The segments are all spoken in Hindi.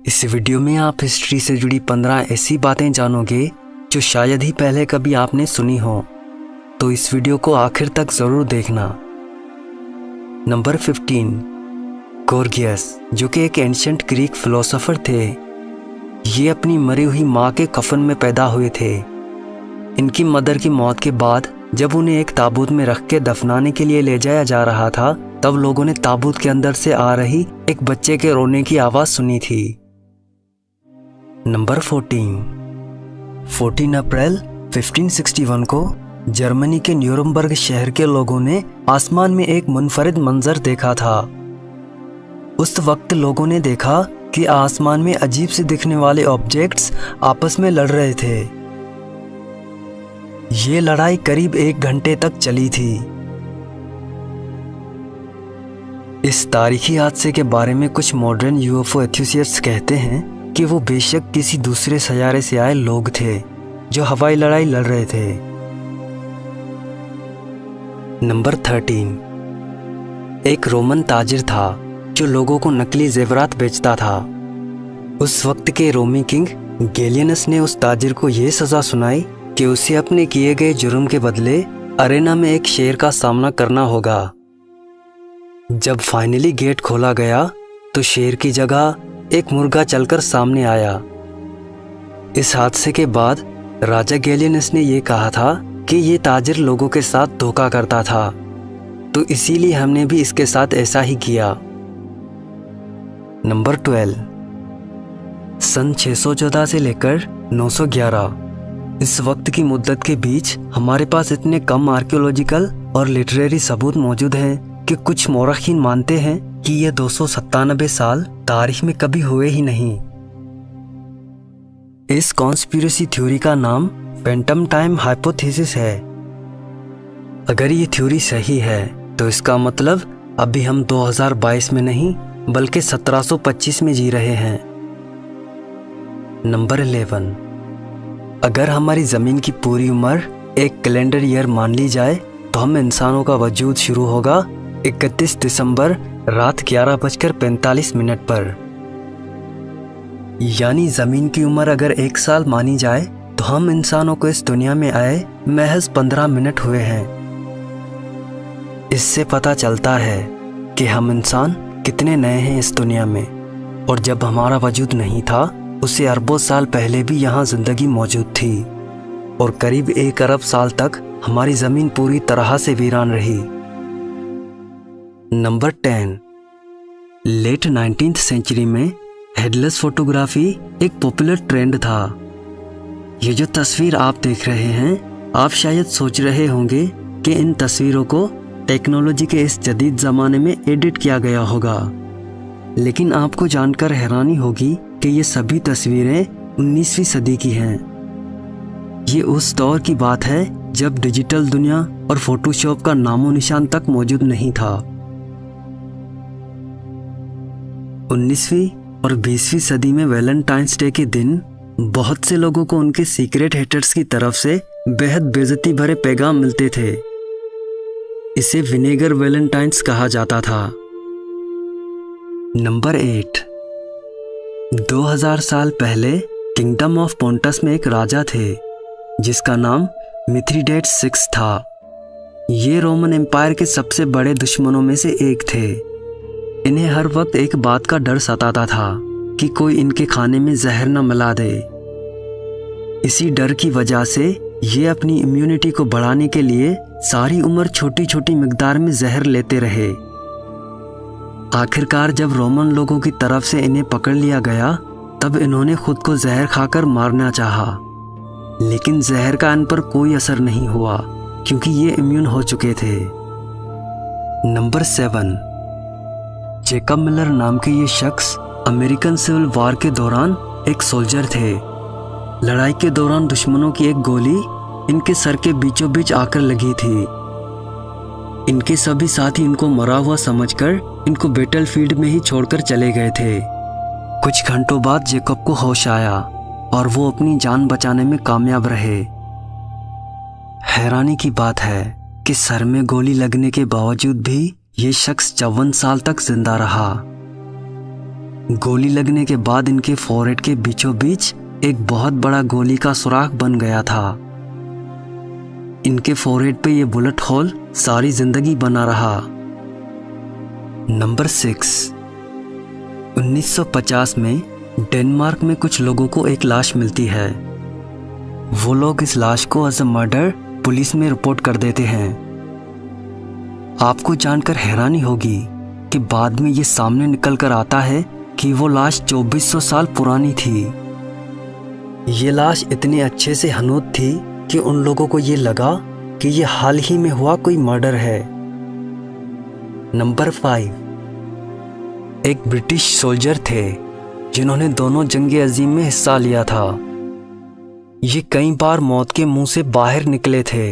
इस वीडियो में आप हिस्ट्री से जुड़ी 15 ऐसी बातें जानोगे जो शायद ही पहले कभी आपने सुनी हो, तो इस वीडियो को आखिर तक ज़रूर देखना। नंबर 15, गोर्गियस, जो कि एक एंशिएंट ग्रीक फिलोसोफर थे। ये अपनी मरी हुई माँ के कफन में पैदा हुए थे। इनकी मदर की मौत के बाद जब उन्हें एक ताबूत में रख के दफनाने के लिए ले जाया जा रहा था, तब लोगों ने ताबूत के अंदर से आ रही एक बच्चे के रोने की आवाज़ सुनी थी। नंबर 14 अप्रैल 1561 को जर्मनी के न्यूरमबर्ग शहर के लोगों ने आसमान में एक मुनफरिद मंजर देखा था। उस वक्त लोगों ने देखा कि आसमान में अजीब से दिखने वाले ऑब्जेक्ट्स आपस में लड़ रहे थे। ये लड़ाई करीब 1 घंटे तक चली थी। इस तारीखी हादसे के बारे में कुछ मॉडर्न यूएफओ एंथुसियास्ट्स कहते हैं कि वो बेशक किसी दूसरे सैयारे से आए लोग थे जो हवाई लड़ाई लड़ रहे थे। नंबर 13, एक रोमन ताजिर था जो लोगों को नकली जेवरात बेचता था। उस वक्त के रोमी किंग गैलियनस ने उस ताजिर को यह सज़ा सुनाई कि उसे अपने किए गए जुर्म के बदले अरेना में एक शेर का सामना करना होगा। जब फाइनली गेट खोला गया तो शेर की जगह एक मुर्गा चलकर सामने आया। इस हादसे के बाद राजा गैलियनस ने यह कहा था कि ये ताजिर लोगों के साथ धोखा करता था, तो इसीलिए हमने भी इसके साथ ऐसा ही किया। नंबर 12, सन 614 से लेकर 911, इस वक्त की मुद्दत के बीच हमारे पास इतने कम आर्कियोलॉजिकल और लिटरेरी सबूत मौजूद हैं कि कुछ मौरखीन मानते हैं कि ये 297 साल तारीख में कभी हुए ही नहीं। इस कॉन्स्पिरेसी थ्योरी का नाम फैंटम टाइम हाइपोथेसिस है। अगर ये थ्योरी सही है तो इसका मतलब अभी हम 2022 में नहीं बल्कि 1725 में जी रहे हैं। नंबर 11, अगर हमारी ज़मीन की पूरी उम्र एक कैलेंडर ईयर मान ली जाए तो हम इंसानों का वजूद शुरू होगा 31 दिसंबर रात 11:45 पर। यानी ज़मीन की उम्र अगर 1 साल मानी जाए तो हम इंसानों को इस दुनिया में आए महज 15 मिनट हुए हैं। इससे पता चलता है कि हम इंसान कितने नए हैं इस दुनिया में, और जब हमारा वजूद नहीं था उससे अरबों साल पहले भी यहाँ ज़िंदगी मौजूद थी, और करीब 1 अरब साल तक हमारी ज़मीन पूरी तरह से वीरान रही। नंबर 10, लेट 19th सेंचुरी में हेडलेस फोटोग्राफी एक पॉपुलर ट्रेंड था। ये जो तस्वीर आप देख रहे हैं, आप शायद सोच रहे होंगे कि इन तस्वीरों को टेक्नोलॉजी के इस जदीद ज़माने में एडिट किया गया होगा, लेकिन आपको जानकर हैरानी होगी कि ये सभी तस्वीरें 19वीं सदी की हैं। ये उस दौर की बात है जब डिजिटल दुनिया और फोटोशॉप का नामो निशान तक मौजूद नहीं था। 19वीं और 20वीं सदी में वैलेंटाइंस डे के दिन बहुत से लोगों को उनके सीक्रेट हेटर्स की तरफ से बेहद बेइज्जती भरे पैगाम मिलते थे। इसे विनेगर वैलेंटाइंस कहा जाता था। नंबर 8, 2000 साल पहले किंगडम ऑफ पोंटस में एक राजा थे जिसका नाम मिथ्रिडेट्स 6 था। ये रोमन एम्पायर के सबसे बड़े दुश्मनों में से एक थे। इन्हें हर वक्त एक बात का डर सताता था कि कोई इनके खाने में जहर न मिला दे। इसी डर की वजह से ये अपनी इम्यूनिटी को बढ़ाने के लिए सारी उम्र छोटी छोटी मिकदार में जहर लेते रहे। आखिरकार जब रोमन लोगों की तरफ से इन्हें पकड़ लिया गया तब इन्होंने खुद को जहर खाकर मारना चाहा, लेकिन जहर का इन पर कोई असर नहीं हुआ क्योंकि ये इम्यून हो चुके थे। नंबर 7, जेकब मिलर नाम के ये शख्स अमेरिकन सिविल वॉर के दौरान एक सोल्जर थे। लड़ाई के दौरान दुश्मनों की एक गोली इनके सर के बीचों बीच आकर लगी थी। इनके सभी साथी इनको मरा हुआ समझकर इनको बैटलफील्ड में ही छोड़कर चले गए थे। कुछ घंटों बाद जेकब को होश आया और वो अपनी जान बचाने में कामयाब रहे। हैरानी की बात है कि सर में गोली लगने के बावजूद भी ये शख्स 54 साल तक जिंदा रहा। गोली लगने के बाद इनके फोरहेड के बीचों बीच एक बहुत बड़ा गोली का सुराख बन गया था। इनके फोरहेड पे ये बुलेट होल सारी जिंदगी बना रहा। नंबर 6, 1950 में डेनमार्क में कुछ लोगों को एक लाश मिलती है। वो लोग इस लाश को एज अ मर्डर पुलिस में रिपोर्ट कर देते हैं। आपको जानकर हैरानी होगी कि बाद में ये सामने निकल कर आता है कि वो लाश 2400 साल पुरानी थी। ये लाश इतने अच्छे से हनूत थी कि उन लोगों को ये लगा कि ये हाल ही में हुआ कोई मर्डर है। नंबर 5, एक ब्रिटिश सोल्जर थे जिन्होंने दोनों जंग अजीम में हिस्सा लिया था। ये कई बार मौत के मुंह से बाहर निकले थे।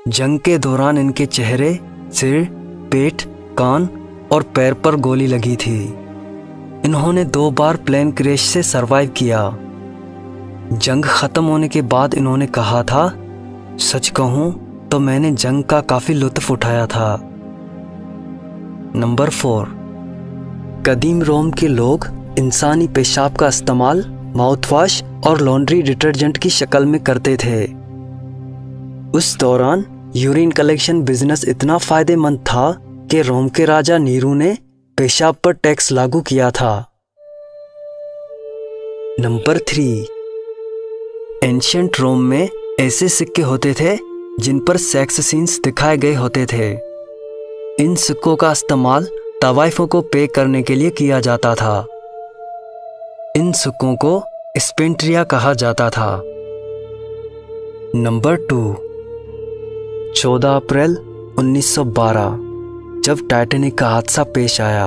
जंग के दौरान इनके चेहरे, सिर, पेट, कान और पैर पर गोली लगी थी। इन्होंने 2 बार प्लेन क्रैश से सरवाइव किया। जंग ख़त्म होने के बाद इन्होंने कहा था, सच कहूँ तो मैंने जंग का काफ़ी लुत्फ़ उठाया था। नंबर 4, कदीम रोम के लोग इंसानी पेशाब का इस्तेमाल माउथवॉश और लॉन्ड्री डिटर्जेंट की शक्ल में करते थे। उस दौरान यूरिन कलेक्शन बिजनेस इतना फ़ायदेमंद था कि रोम के राजा नीरू ने पेशाब पर टैक्स लागू किया था। नंबर 3, एंशिएंट रोम में ऐसे सिक्के होते थे जिन पर सेक्स सीन्स दिखाए गए होते थे। इन सिक्कों का इस्तेमाल तवाइफों को पे करने के लिए किया जाता था। इन सिक्कों को स्पेंट्रिया कहा जाता था। नंबर 2, 14 अप्रैल 1912 जब टाइटैनिक का हादसा पेश आया।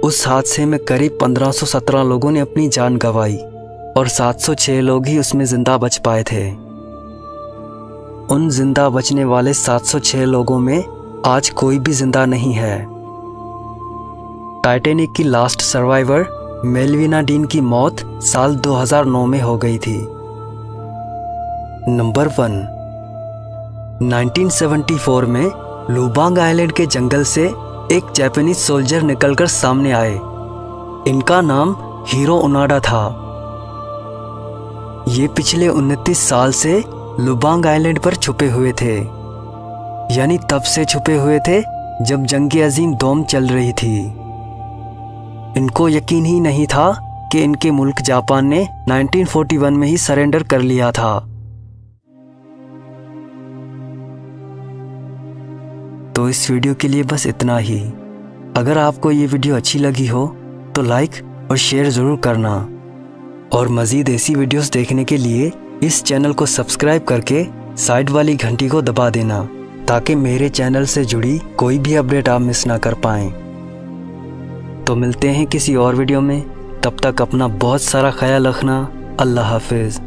उस हादसे में करीब 1517 लोगों ने अपनी जान गंवाई और 706 लोग ही उसमें जिंदा बच पाए थे। उन जिंदा बचने वाले 706 लोगों में आज कोई भी जिंदा नहीं है। टाइटैनिक की लास्ट सर्वाइवर मेल्विना डीन की मौत साल 2009 में हो गई थी। नंबर 1, 1974 में लुबांग आइलैंड के जंगल से एक जापानीज सोल्जर निकलकर सामने आए। इनका नाम हीरो ओनाडा था। ये पिछले 29 साल से लुबांग आइलैंड पर छुपे हुए थे, यानी तब से छुपे हुए थे जब जंग अजीम दोम चल रही थी। इनको यकीन ही नहीं था कि इनके मुल्क जापान ने 1941 में ही सरेंडर कर लिया था। तो इस वीडियो के लिए बस इतना ही। अगर आपको ये वीडियो अच्छी लगी हो तो लाइक और शेयर ज़रूर करना, और मज़ीद ऐसी वीडियोस देखने के लिए इस चैनल को सब्सक्राइब करके साइड वाली घंटी को दबा देना, ताकि मेरे चैनल से जुड़ी कोई भी अपडेट आप मिस ना कर पाएँ। तो मिलते हैं किसी और वीडियो में। तब तक अपना बहुत सारा ख्याल रखना। अल्लाह हाफिज़।